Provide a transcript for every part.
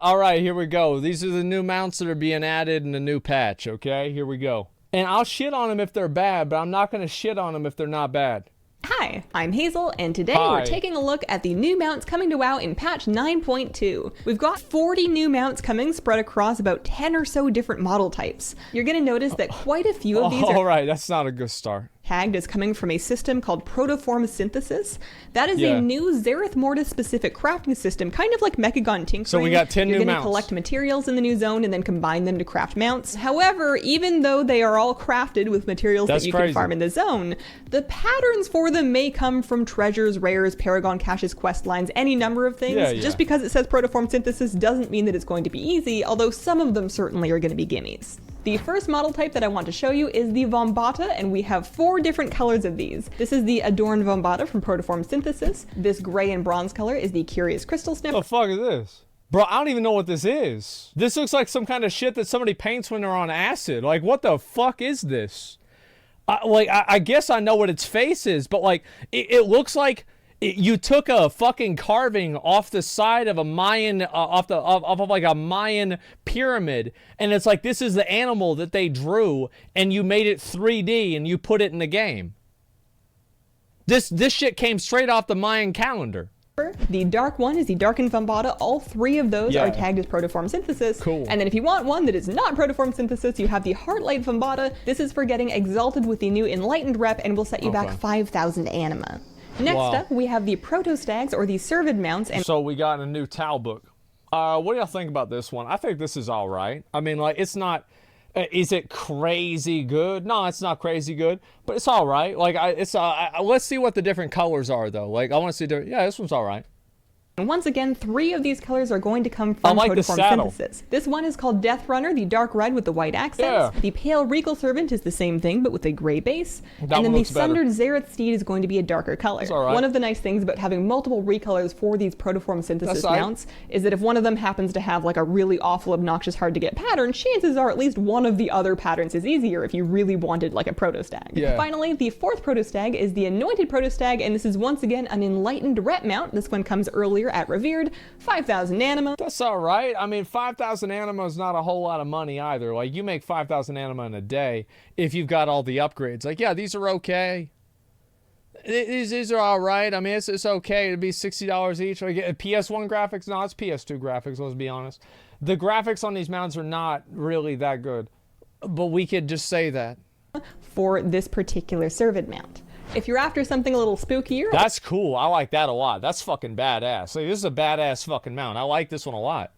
All right, here we go. These are the new mounts that are being added in the new patch, okay? Here we go. And I'll shit on them if they're bad, but I'm not going to shit on them if they're not bad. Hi, I'm Hazel, and today Hi. we're taking a look at the new mounts coming to WoW in patch 9.2. We've got 40 new mounts coming spread across about 10 or so different model types. You're going to notice that quite a few of these are All right, that's not a good start. tagged as coming from a system called Protoform Synthesis. That is a new Zereth Mortis specific crafting system, kind of like Mechagon Tinkering. So we got 10 new mounts. You're going to collect materials in the new zone and then combine them to craft mounts. However, even though they are all crafted with materials that you can farm in the zone, the patterns for them may come from treasures, rares, Paragon caches, quest lines, any number of things. Just because it says Protoform Synthesis doesn't mean that it's going to be easy, although some of them certainly are going to be gimmies. The first model type that I want to show you is the Vombata, and we have 4 different colors of these. This is the Adorned Vombata from Protoform Synthesis. This gray and bronze color is the Curious Crystal Sniffer. What the fuck is this? Bro, I don't even know what this is. This looks like some kind of shit that somebody paints when they're on acid. Like, what the fuck is this? I guess I know what its face is, but like, it looks like you took a fucking carving off the side of a Mayan, off of like a Mayan pyramid, and it's like, this is the animal that they drew, and you made it 3D and you put it in the game. This shit came straight off the Mayan calendar. The dark one is the Darkened Vombata. All 3 of those are tagged as Protoform Synthesis. Cool. And then if you want one that is not Protoform Synthesis, you have the Heartlight Vombata. This is for getting exalted with the new Enlightened rep and will set you back 5,000 anima. Next up, we have the Proto Stags, or the Servid mounts. And so we got a new Tal book. What do y'all think about this one? I think this is all right. I mean, like, it's not... is it crazy good? No, it's not crazy good, but it's all right. Like, let's see what the different colors are, though. Like, I want to see different... Yeah, this one's all right. And once again, 3 of these colors are going to come from Protoform Synthesis. This one is called Death Runner, the dark red with the white accents. The Pale Regal Servant is the same thing, but with a gray base. And then the Sundered Zereth Steed is going to be a darker color. One of the nice things about having multiple recolors for these Protoform Synthesis mounts is that if one of them happens to have like a really awful, obnoxious, hard to get pattern, chances are at least one of the other patterns is easier if you really wanted like a Proto Stag. Finally, the 4th Proto Stag is the Anointed Proto Stag, and this is once again an Enlightened rep mount. This one comes earlier at Revered, 5,000 anima. That's all right. I mean, 5,000 anima is not a whole lot of money either. Like, you make 5,000 anima in a day if you've got all the upgrades. Like, yeah, these are okay. These are all right. I mean, it's okay. It'd be $60 each. Like, PS1 graphics? No, it's PS2 graphics, let's be honest. The graphics on these mounts are not really that good, but we could just say that. For this particular Servid mount. If you're after something a little spookier... That's cool. I like that a lot. That's fucking badass. Like, this is a badass fucking mount. I like this one a lot.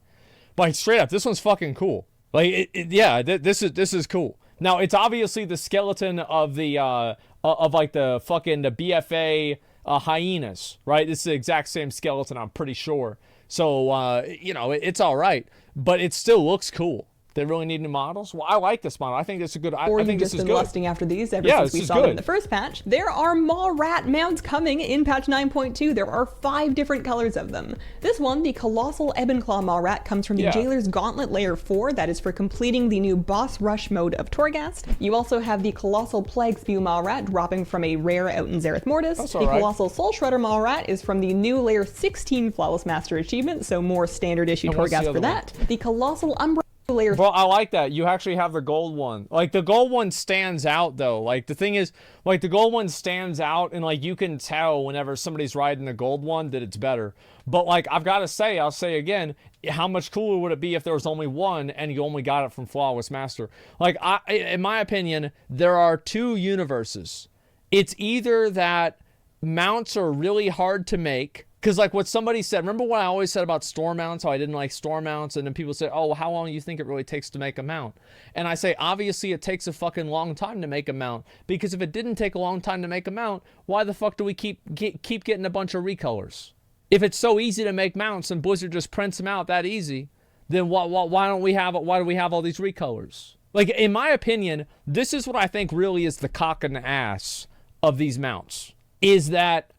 Like, straight up, this one's fucking cool. Like, this is cool. Now, it's obviously the skeleton of the, like, the fucking the BFA hyenas, right? It's the exact same skeleton, I'm pretty sure. So, you know, it's all right. But it still looks cool. They really need new models? Well, I like this model. I think this is good. I think this is good. Lusting after these ever since we saw them in the first patch. There are Maw Rat mounts coming in patch 9.2. There are 5 different colors of them. This one, the Colossal Ebon-Claw Maw Rat, comes from the Jailer's Gauntlet Layer 4. That is for completing the new Boss Rush mode of Torghast. You also have the Colossal Plague Spew Maw Rat dropping from a rare out in Zereth Mortis. The Colossal Soul Shredder Maw Rat is from the new Layer 16 Flawless Master achievement, so more standard issue Torghast for that. The Colossal Umbra layer. Bro, I like that. You actually have the gold one. Like, the gold one stands out, though. Like, the thing is, like, the gold one stands out, and, like, you can tell whenever somebody's riding the gold one that it's better. But, like, I've got to say, I'll say again, how much cooler would it be if there was only one and you only got it from Flawless Master? Like, in my opinion, there are 2 universes. It's either that mounts are really hard to make, because, like, what somebody said, remember what I always said about store mounts, how I didn't like store mounts, and then people say, oh, how long do you think it really takes to make a mount? And I say, obviously, it takes a fucking long time to make a mount, because if it didn't take a long time to make a mount, why the fuck do we keep getting a bunch of recolors? If it's so easy to make mounts and Blizzard just prints them out that easy, then why do we have all these recolors? Like, in my opinion, this is what I think really is the cock and the ass of these mounts, is that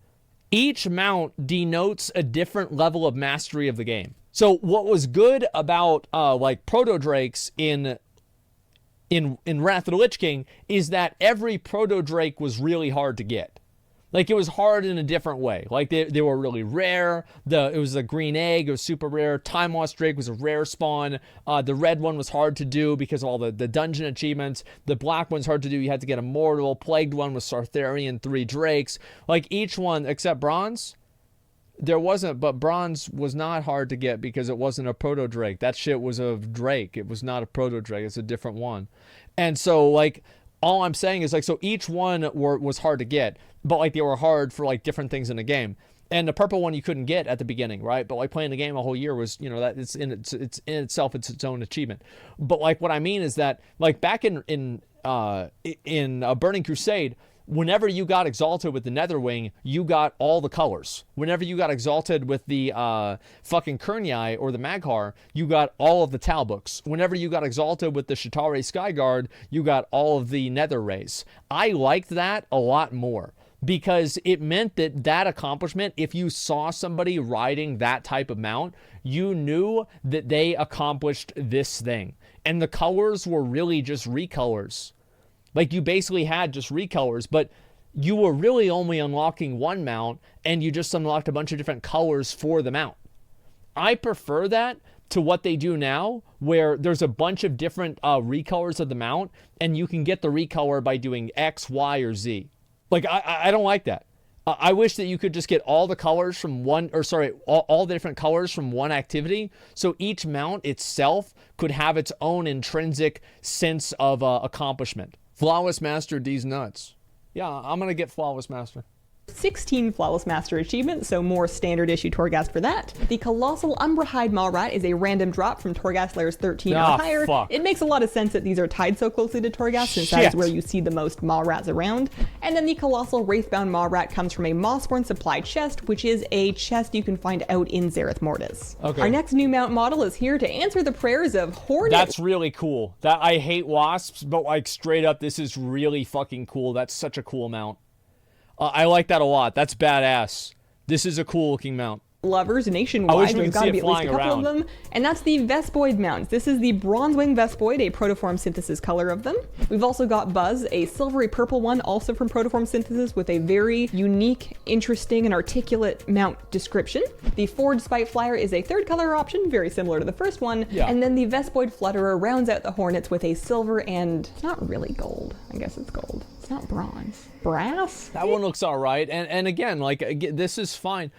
each mount denotes a different level of mastery of the game. So what was good about like Proto Drakes in Wrath of the Lich King is that every Proto Drake was really hard to get. Like, it was hard in a different way. Like, they were really rare. It was a green egg. It was super rare. Time Lost Drake was a rare spawn. The red one was hard to do because of all the dungeon achievements. The black one's hard to do. You had to get Immortal. Plagued one was Sartharian, 3 drakes. Like, each one, except Bronze, there wasn't, but Bronze was not hard to get because it wasn't a Proto Drake. That shit was a Drake. It was not a Proto Drake. It's a different one. And so, like, all I'm saying is, like, so each one was hard to get, but, like, they were hard for, like, different things in the game. And the purple one you couldn't get at the beginning, right? But, like, playing the game a whole year was, you know, that it's in itself, it's its own achievement. But, like, what I mean is that, like, back in Burning Crusade, whenever you got exalted with the Netherwing, you got all the colors. Whenever you got exalted with the fucking Kernyi or the Maghar, you got all of the Talbooks. Whenever you got exalted with the Shatari Skyguard, you got all of the Nether Rays. I liked that a lot more because it meant that accomplishment, if you saw somebody riding that type of mount, you knew that they accomplished this thing. And the colors were really just recolors. Like, you basically had just recolors, but you were really only unlocking one mount, and you just unlocked a bunch of different colors for the mount. I prefer that to what they do now, where there's a bunch of different recolors of the mount, and you can get the recolor by doing X, Y, or Z. Like, I don't like that. I wish that you could just get all the colors from all the different colors from one activity, so each mount itself could have its own intrinsic sense of accomplishment. Flawless Master D's nuts. Yeah, I'm going to get Flawless Master. 16 Flawless Master achievements, so more standard issue Torghast for that. The Colossal Umbrahide Mawrat is a random drop from Torghast layers 13 or higher. Fuck. It makes a lot of sense that these are tied so closely to Torghast, since that is where you see the most Mawrats around. And then the Colossal Wraithbound Mawrat comes from a Mossborn supply chest, which is a chest you can find out in Zereth Mortis. Okay. Our next new mount model is here to answer the prayers of Hornet. That's really cool. I hate wasps, but, like, straight up, this is really fucking cool. That's such a cool mount. I like that a lot. That's badass. This is a cool looking mount. Lovers nationwide. There's got to be at least a couple of them. And that's the Vespoid mount. This is the Bronzewing Vespoid, a Protoform Synthesis color of them. We've also got Buzz, a silvery purple one, also from Protoform Synthesis, with a very unique, interesting, and articulate mount description. The Forged Spiteflyer is a third color option, very similar to the first one. Yeah. And then the Vespoid Flutterer rounds out the Hornets with a silver and not really gold. I guess it's gold. It's not bronze. Brass? That one looks all right. And again, like, this is fine.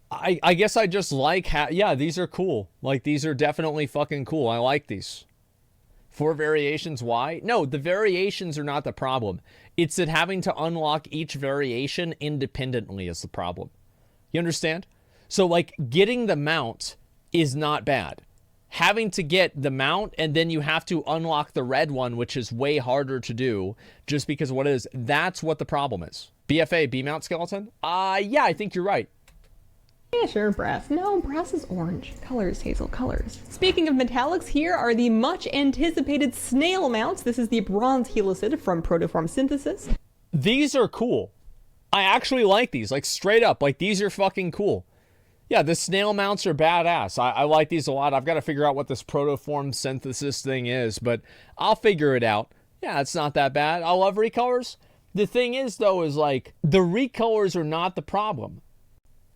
I guess I just like yeah, these are cool. Like, these are definitely fucking cool. I like these. 4 variations, why? No, the variations are not the problem. It's that having to unlock each variation independently is the problem. You understand? So, like, getting the mount is not bad. Having to get the mount and then you have to unlock the red one, which is way harder to do just because of what it is, that's what the problem is. BFA, B-mount skeleton? Yeah, I think you're right. Yeah, sure, brass. No, brass is orange. Colors, Hazel, colors. Speaking of metallics, here are the much anticipated snail mounts. This is the bronze helicid from Protoform Synthesis. These are cool. I actually like these, like, straight up. Like, these are fucking cool. Yeah, the snail mounts are badass. I like these a lot. I've got to figure out what this Protoform Synthesis thing is, but I'll figure it out. Yeah, it's not that bad. I love recolors. The thing is, though, is, like, the recolors are not the problem.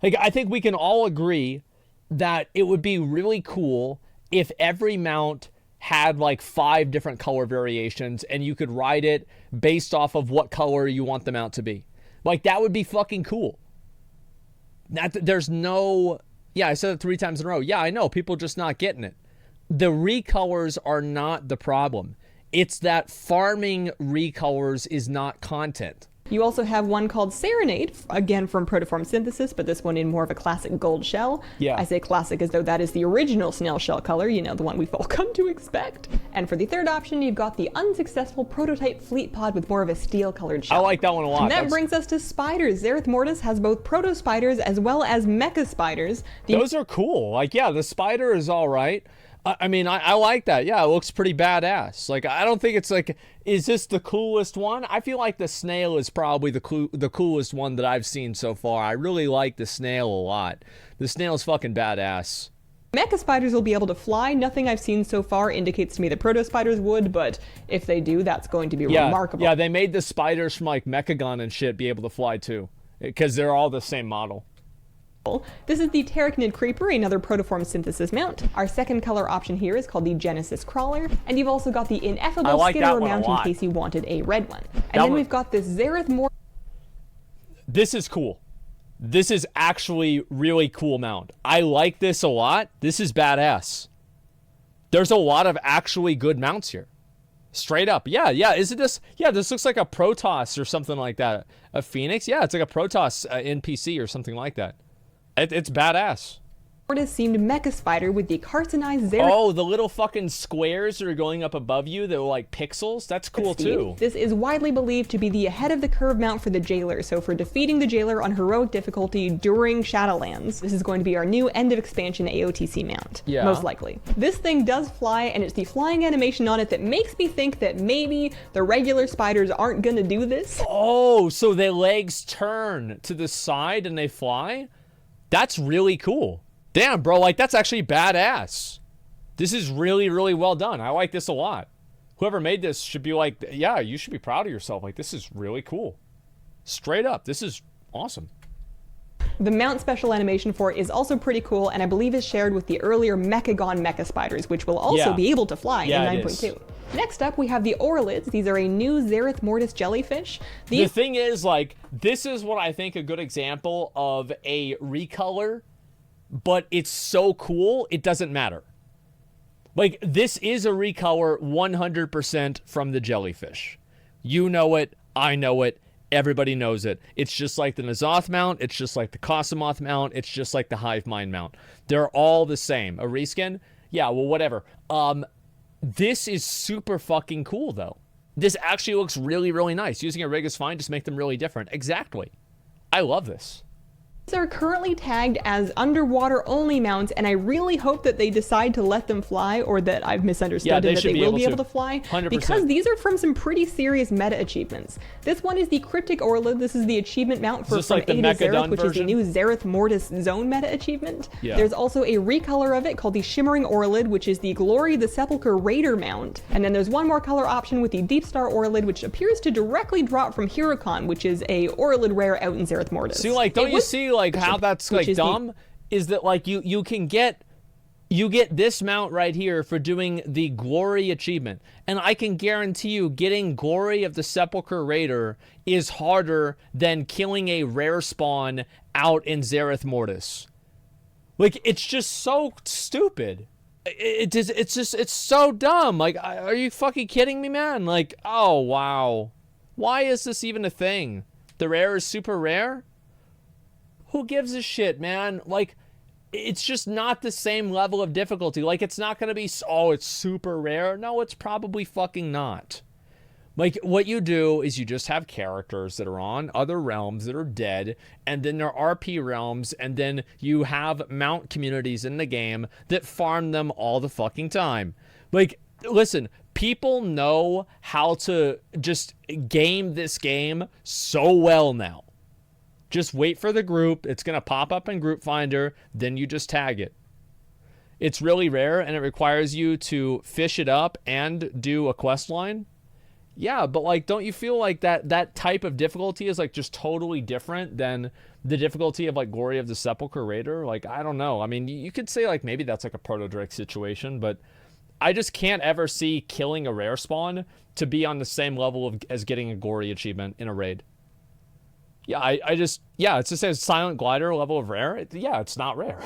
Like, I think we can all agree that it would be really cool if every mount had, like, 5 different color variations and you could ride it based off of what color you want the mount to be. Like, that would be fucking cool. There's no... Yeah, I said it 3 times in a row. Yeah, I know. People just not getting it. The recolors are not the problem. It's that farming recolors is not content. You also have one called Serenade, again from Protoform Synthesis, but this one in more of a classic gold shell. Yeah. I say classic as though that is the original snail shell color, you know, the one we've all come to expect. And for the third option, you've got the unsuccessful prototype fleet pod with more of a steel-colored shell. I like that one a lot. And that brings us to spiders. Zereth Mortis has both proto spiders as well as mecha spiders. Those are cool. Like, yeah, the spider is all right. I mean, I like that. Yeah, it looks pretty badass. Like, I don't think it's like, is this the coolest one? I feel like the snail is probably the coolest one that I've seen so far. I really like the snail a lot. The snail's fucking badass. Mecha spiders will be able to fly. Nothing I've seen so far indicates to me that proto spiders would, but if they do, that's going to be remarkable. Yeah, they made the spiders from, like, Mechagon and shit be able to fly too. because they're all the same model. This is the Terracnid Creeper, another protoform synthesis mount. Our second color option here is called the Genesis Crawler, and you've also got the ineffable Skitterer mount in case you wanted a red one. And then we've got this Zereth Mortis. This is cool. This is actually really cool mount. I like this a lot. This is badass. There's a lot of actually good mounts here. Straight up. Yeah, isn't this? Yeah, this looks like a Protoss or something like that. A Phoenix? Yeah, it's like a Protoss NPC or something like that. It's badass. Mortis seemed mecha spider with the carcinized Zereth. Oh, the little fucking squares that are going up above you that are like pixels? That's cool too. This is widely believed to be the ahead of the curve mount for the Jaylar, so for defeating the Jaylar on heroic difficulty during Shadowlands, this is going to be our new end of expansion AOTC mount. Yeah. Most likely. This thing does fly, and it's the flying animation on it that makes me think that maybe the regular spiders aren't gonna do this. Oh, so their legs turn to the side and they fly? That's really cool. Damn, bro, like, that's actually badass. This is really, really well done. I like this a lot. Whoever made this should be like, yeah, you should be proud of yourself. Like, this is really cool. Straight up, this is awesome. The mount special animation for it is also pretty cool, and I believe is shared with the earlier Mechagon Mecha Spiders, which will also be able to fly in 9.2. Next up, we have the Orlitz. These are a new Zereth Mortis jellyfish. The thing is, like, this is what I think a good example of a recolor, but it's so cool, it doesn't matter. Like, this is a recolor 100% from the jellyfish. You know it, I know it, everybody knows it. It's just like the N'Zoth mount, it's just like the Cosmoth mount, it's just like the Hive Mind mount. They're all the same. A reskin? Yeah, well, whatever. This is super fucking cool, though. This actually looks really, really nice. Using a rig is fine, just make them really different. Exactly. I love this. These are currently tagged as underwater only mounts, and I really hope that they decide to let them fly, or that I've misunderstood and that they will be able to fly. 100%. Because these are from some pretty serious meta achievements. This one is the Cryptic Orlid. This is the achievement mount for from A to Zereth, which is the new Zereth Mortis zone meta achievement. Yeah. There's also a recolor of it called the Shimmering Orlid, which is the Glory the Sepulchre Raider mount. And then there's one more color option with the Deep Star Orlid, which appears to directly drop from Huracan, which is a Orlid rare out in Zereth Mortis. See, like, don't you see, like, how that's like dumb is that, like, you get this mount right here for doing the Glory achievement, and I can guarantee you getting Glory of the Sepulchre Raider is harder than killing a rare spawn out in Zereth Mortis. Like, it's just so stupid. It's so dumb. Like, are you fucking kidding me, man? Like, oh wow, why is this even a thing? The rare is super rare? Who gives a shit, man? Like, it's just not the same level of difficulty. Like, it's not gonna be, oh, it's super rare. No, it's probably fucking not. Like, what you do is you just have characters that are on other realms that are dead, and then there are RP realms, and then you have mount communities in the game that farm them all the fucking time. Like, listen, people know how to just game this game so well now. Just wait for the group. It's going to pop up in Group Finder. Then you just tag it. It's really rare, and it requires you to fish it up and do a quest line. Yeah, but, like, don't you feel like that type of difficulty is, like, just totally different than the difficulty of, like, Glory of the Sepulchre Raider? Like, I don't know. I mean, you could say, like, maybe that's, like, a Proto-Drake situation, but I just can't ever see killing a rare spawn to be on the same level as getting a Glory achievement in a raid. Yeah, it's just a Silent Glider level of rare. It's not rare.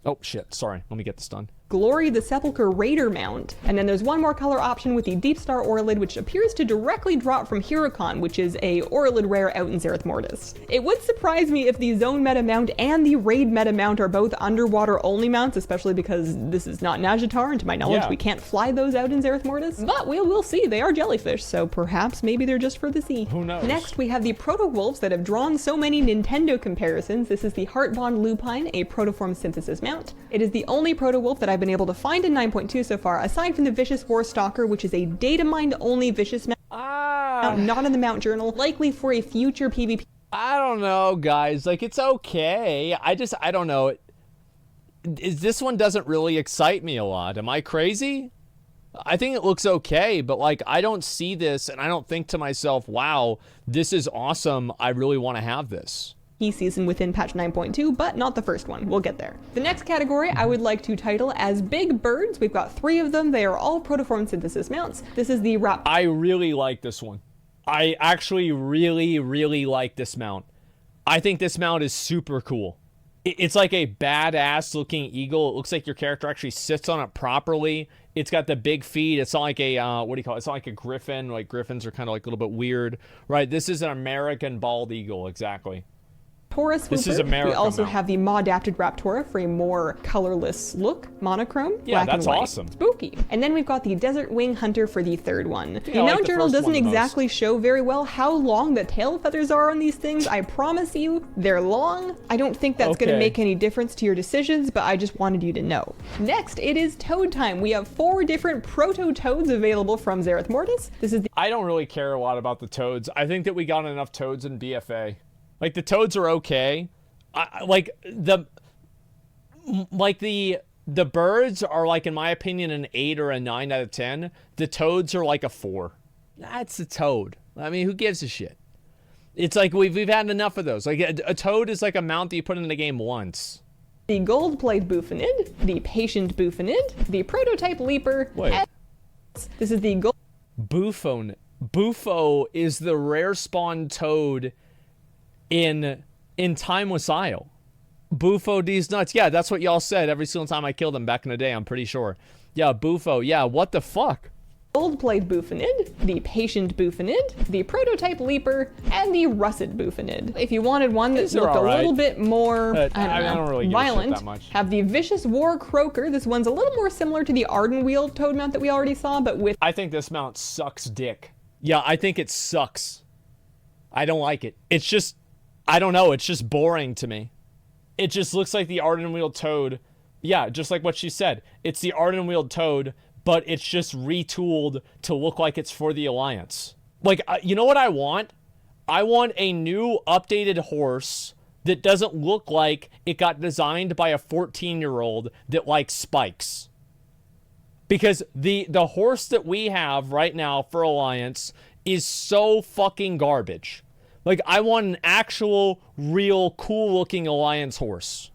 Oh, shit. Sorry. Let me get this done. Glory the Sepulchre Raider mount. And then there's one more color option with the Deep Star Orlid, which appears to directly drop from Huracan, which is a Orlid rare out in Zereth Mortis. It would surprise me if the Zone meta mount and the Raid meta mount are both underwater only mounts, especially because this is not Nazjatar, and to my knowledge, we can't fly those out in Zereth Mortis. But we'll see. They are jellyfish, so perhaps maybe they're just for the sea. Who knows? Next, we have the Proto-Wolves that have drawn so many Nintendo comparisons. This is the Heartbond Lupine, a protoform synthesis mount. It is the only Proto-Wolf that I've been able to find in 9.2 so far, aside from the Vicious War Stalker, which is a data mined only vicious mount, not in the mount journal, likely for a future PvP. I don't know, guys. Like, it's okay. I don't know. This one doesn't really excite me a lot. Am I crazy? I think it looks okay, but like I don't see this and I don't think to myself, wow, this is awesome. I really want to have this. Season within patch 9.2, but not the first one. We'll get there. The next category I would like to title as Big Birds. We've got 3 of them. They are all protoform synthesis mounts. This is the Raptor. I really like this one. I actually really like this mount. I think this mount is super cool. It's like a badass looking eagle. It looks like your character actually sits on it properly. It's got the big feet. It's not like a, what do you call it? It's not like a griffin. Like griffins are kind of like a little bit weird, right? This is an American bald eagle, exactly. Taurus this is America. We also have the mod-adapted Raptora for a more colorless look, monochrome, yeah, black that's and white. Awesome. Spooky. And then we've got the Desert Wing Hunter for the third one. The mount journal doesn't exactly show very well how long the tail feathers are on these things. I promise you, they're long. I don't think that's going to make any difference to your decisions, but I just wanted you to know. Next, it is toad time. We have 4 different Prototoads available from Zereth Mortis. This is I don't really care a lot about the toads. I think that we got enough toads in BFA. Like, the toads are okay. The birds are, like, in my opinion, an 8 or a 9 out of 10. The toads are, like, a 4. That's a toad. I mean, who gives a shit? It's like we've had enough of those. Like, a toad is like a mount that you put in the game once. The gold-played Buffonid, the patient Buffonid, the prototype Leaper. Wait. This is the gold... Bufo is the rare spawn toad in Timeless Isle. Bufo D's nuts. Yeah, that's what y'all said every single time I killed him back in the day, I'm pretty sure. Yeah, Bufo. Yeah, what the fuck? Gold-played Buffonid, the patient Buffonid, the prototype Leaper, and the russet Buffonid. If you wanted one that looked a little bit more, I don't know, violent, that much. Have the Vicious War Croaker. This one's a little more similar to the Ardenwheel toad mount that we already saw, but with... I think this mount sucks dick. Yeah, I think it sucks. I don't like it. It's just... I don't know, it's just boring to me. It just looks like the Ardenwheel toad. Yeah, just like what she said. It's the Ardenwheel toad, but it's just retooled to look like it's for the Alliance. Like, you know what I want? I want a new updated horse that doesn't look like it got designed by a 14-year-old that likes spikes. Because the horse that we have right now for Alliance is so fucking garbage. Like, I want an actual, real, cool-looking Alliance horse.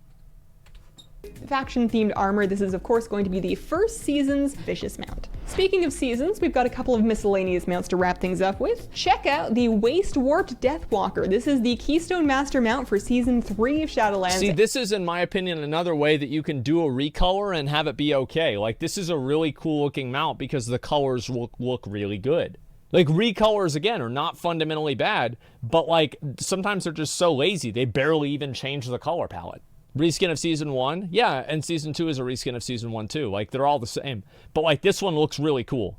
Faction-themed armor. This is, of course, going to be the first season's Vicious mount. Speaking of seasons, we've got a couple of miscellaneous mounts to wrap things up with. Check out the Waste-Warped Deathwalker. This is the Keystone Master mount for Season 3 of Shadowlands. See, this is, in my opinion, another way that you can do a recolor and have it be okay. Like, this is a really cool-looking mount because the colors look really good. Like, recolors, again, are not fundamentally bad, but, like, sometimes they're just so lazy, they barely even change the color palette. Reskin of Season 1, yeah, and Season 2 is a reskin of Season 1, too. Like, they're all the same. But, like, this one looks really cool.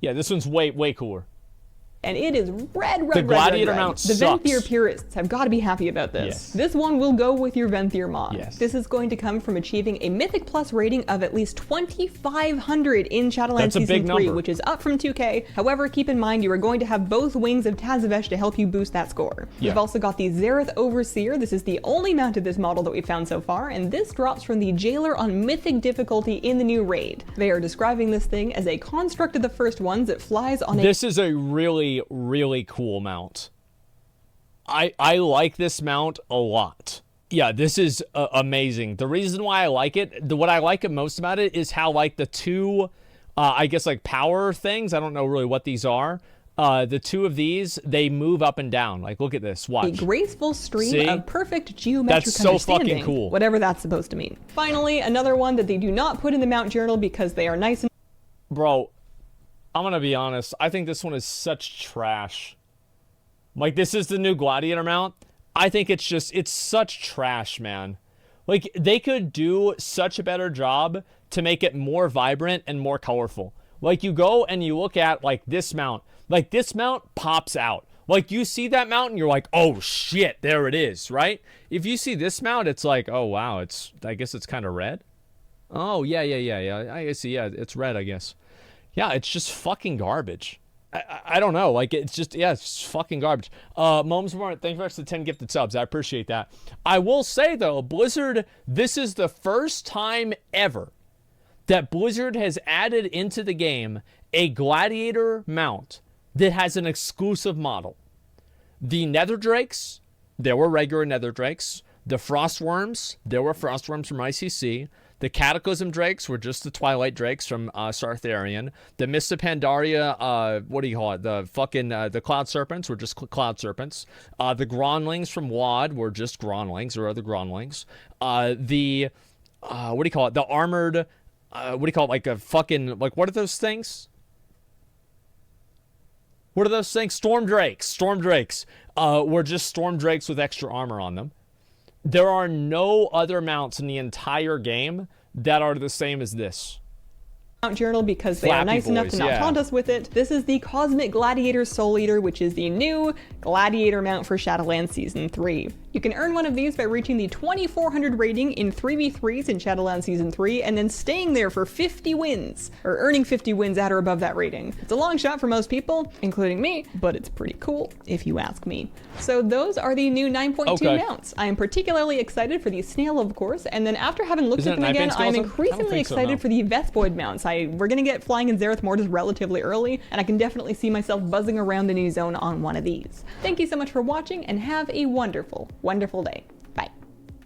Yeah, this one's way cooler. And it is red. The Gladiator Mount sucks. The Venthyr purists have got to be happy about this. Yes. This one will go with your Venthyr mod. Yes. This is going to come from achieving a Mythic Plus rating of at least 2,500 in Shadowlands Season 3, which is up from 2K. However, keep in mind you are going to have both wings of Tazavesh to help you boost that score. Yeah. We've also got the Zereth Overseer. This is the only mount of this model that we've found so far, and this drops from the Jaylar on Mythic difficulty in the new raid. They are describing this thing as a construct of the first ones that flies on a... This is a really cool mount. I like this mount a lot. Yeah, this is amazing. The reason why I like it, what I like it most about it is how, like, the two, I guess, like, power things, I don't know really what these are, the two of these, they move up and down. Like, look at this, watch. A graceful stream of perfect geometric That's so understanding, fucking cool. Whatever that's supposed to mean. Finally, another one that they do not put in the mount journal because they are nice and... Bro, I'm gonna be honest, I think this one is such trash. Like, this is the new Gladiator mount. I think it's such trash, man. Like, they could do such a better job to make it more vibrant and more colorful. Like, you go and you look at, like, this mount. Like, this mount pops out. Like, you see that mount and you're like, oh shit, there it is, right? If you see this mount, it's like, oh wow, I guess it's kind of red. Oh, yeah. I see, yeah, it's red, I guess. Yeah, it's just fucking garbage. I don't know. Like, it's just, yeah, it's just fucking garbage. Moms Warrant, thank you very much for the 10 gifted subs. I appreciate that. I will say, though, Blizzard, this is the first time ever that Blizzard has added into the game a Gladiator Mount that has an exclusive model. The Nether Drakes, there were regular Nether Drakes. The Frostworms, there were Frostworms from ICC. The Cataclysm Drakes were just the Twilight Drakes from Sartharian. The Mists of Pandaria, what do you call it? The Cloud Serpents were just Cloud Serpents. The Gronlings from WoD were just Gronlings or other Gronlings. What do you call it? The Armored, what do you call it? Like a fucking, like, what are those things? What are those things? Storm Drakes. Storm Drakes were just Storm Drakes with extra armor on them. There are no other mounts in the entire game that are the same as this. Mount Journal because they are nice enough to not taunt us with it. This is the Cosmic Gladiator Soul Eater, which is the new Gladiator mount for Shadowlands Season 3. You can earn one of these by reaching the 2400 rating in 3v3s in Shadowlands Season 3 and then staying there for 50 wins, or earning 50 wins at or above that rating. It's a long shot for most people, including me, but it's pretty cool if you ask me. So those are the new 9.2 mounts. I am particularly excited for the Snail, of course, and then after having looked at them again, I'm increasingly excited for the Vespoid mounts. We're gonna get flying in Zereth Mortis relatively early, and I can definitely see myself buzzing around the new zone on one of these. Thank you so much for watching, and have a wonderful, wonderful day. Bye.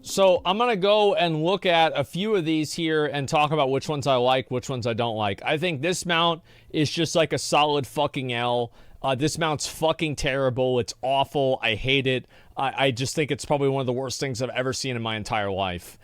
So I'm gonna go and look at a few of these here and talk about which ones I like, which ones I don't like. I think this mount is just like a solid fucking L. This mount's fucking terrible. It's awful. I hate it. I just think it's probably one of the worst things I've ever seen in my entire life.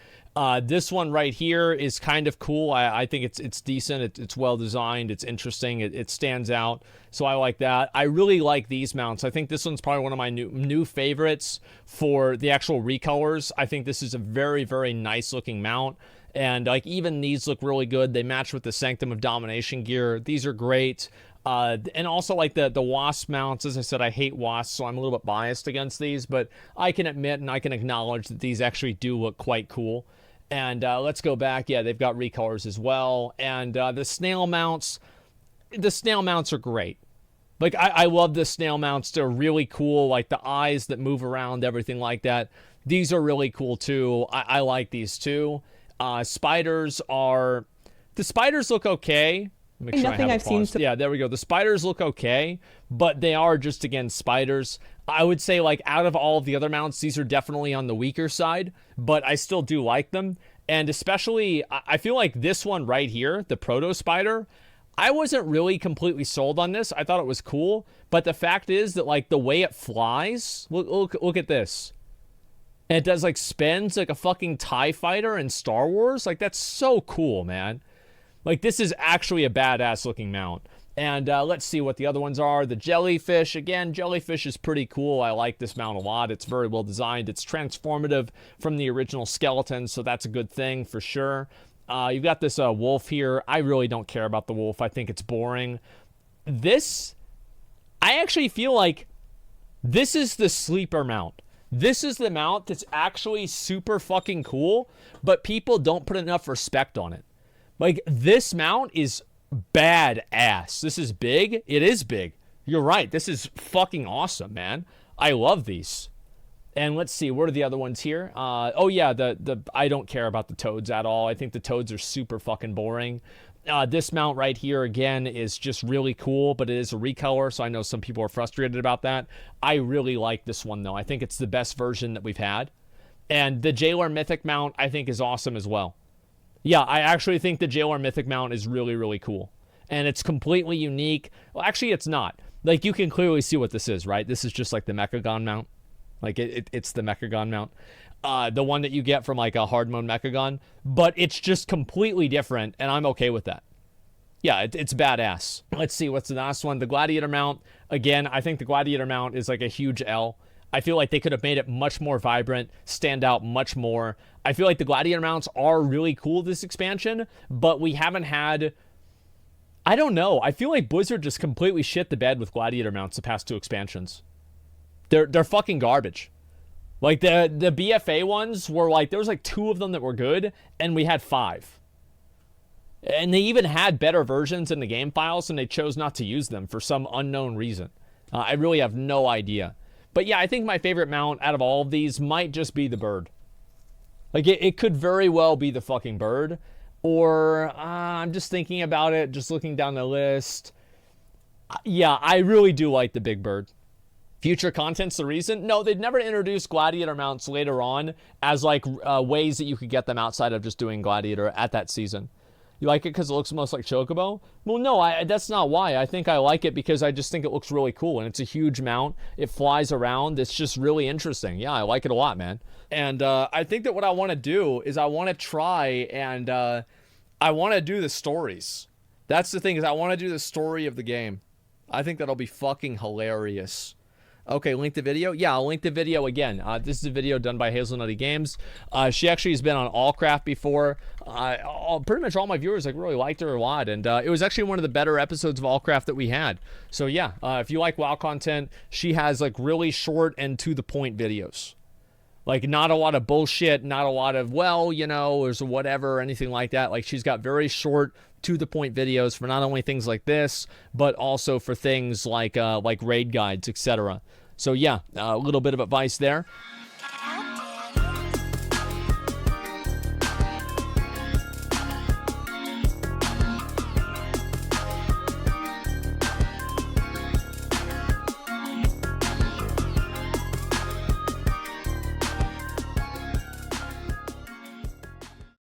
This one right here is kind of cool. I think it's decent. It's well designed. It's interesting. It stands out. So I like that. I really like these mounts. I think this one's probably one of my new favorites for the actual recolors. I think this is a very, very nice looking mount. And like even these look really good. They match with the Sanctum of Domination gear. These are great. And also like the wasp mounts. As I said, I hate wasps, so I'm a little bit biased against these, but I can admit and I can acknowledge that these actually do look quite cool. And let's go back. Yeah, they've got recolors as well. And the snail mounts are great. Like, I love the snail mounts. They're really cool. Like, the eyes that move around, everything like that. These are really cool, too. I like these, too. The spiders look okay. Make sure Nothing I've seen. Yeah, there we go. The spiders look okay, but they are just, again, spiders. I would say, like, out of all of the other mounts, these are definitely on the weaker side, but I still do like them. And especially, I feel like this one right here, the Proto Spider, I wasn't really completely sold on this. I thought it was cool, but the fact is that, like, the way it flies, look at this. And it does, like, spins like a fucking TIE fighter in Star Wars. Like, that's so cool, man. Like, this is actually a badass looking mount. And let's see what the other ones are. The Jellyfish. Again, Jellyfish is pretty cool. I like this mount a lot. It's very well designed. It's transformative from the original skeleton, so that's a good thing for sure. You've got this wolf here. I really don't care about the wolf. I think it's boring. This, I actually feel like this is the sleeper mount. This is the mount that's actually super fucking cool, but people don't put enough respect on it. Like, this mount is badass. This is big. It is big. You're right. This is fucking awesome, man. I love these. And let's see, what are the other ones here? Oh yeah, I don't care about the toads at all. I think the toads are super fucking boring. This mount right here, again, is just really cool, but it is a recolor, so I know some people are frustrated about that. I really like this one, though. I think it's the best version that we've had. And the Jaylar Mythic mount, I think, is awesome as well. Yeah, I actually think the Jaylar Mythic mount is really, really cool. And it's completely unique. Well, actually, it's not. Like, you can clearly see what this is, right? This is just like the Mechagon mount. Like, it's the Mechagon mount. The one that you get from, like, a hard mode Mechagon. But it's just completely different, and I'm okay with that. Yeah, it's badass. Let's see, what's the last one? The Gladiator Mount. Again, I think the Gladiator Mount is, like, a huge L. I feel like they could have made it much more vibrant, stand out much more. I feel like the Gladiator mounts are really cool this expansion, but we haven't had... I don't know. I feel like Blizzard just completely shit the bed with Gladiator mounts the past two expansions. They're fucking garbage. Like, the BFA ones were like... There was like 2 of them that were good, and we had 5. And they even had better versions in the game files, and they chose not to use them for some unknown reason. I really have no idea. But yeah, I think my favorite mount out of all of these might just be the bird. Like, it could very well be the fucking bird. Or I'm just thinking about it, just looking down the list. Yeah, I really do like the Big Bird. Future content's the reason? No, they'd never introduced Gladiator mounts later on as like ways that you could get them outside of just doing Gladiator at that season. You like it because it looks most like Chocobo? Well, no, that's not why. I think I like it because I just think it looks really cool, and it's a huge mount. It flies around. It's just really interesting. Yeah, I like it a lot, man. And I think that what I want to do is I want to try and I want to do the stories. That's the thing, is I want to do the story of the game. I think that'll be fucking hilarious. Okay, link the video? Yeah, I'll link the video again. This is a video done by Hazelnuttygames. She actually has been on Allcraft before. Pretty much all my viewers like really liked her a lot, and it was actually one of the better episodes of Allcraft that we had. So yeah, if you like WoW content, she has like really short and to-the-point videos. Like, not a lot of bullshit, not a lot of, well, you know, or whatever, or anything like that. Like, she's got very short, to-the-point videos for not only things like this, but also for things like raid guides, etc. So, yeah, a little bit of advice there.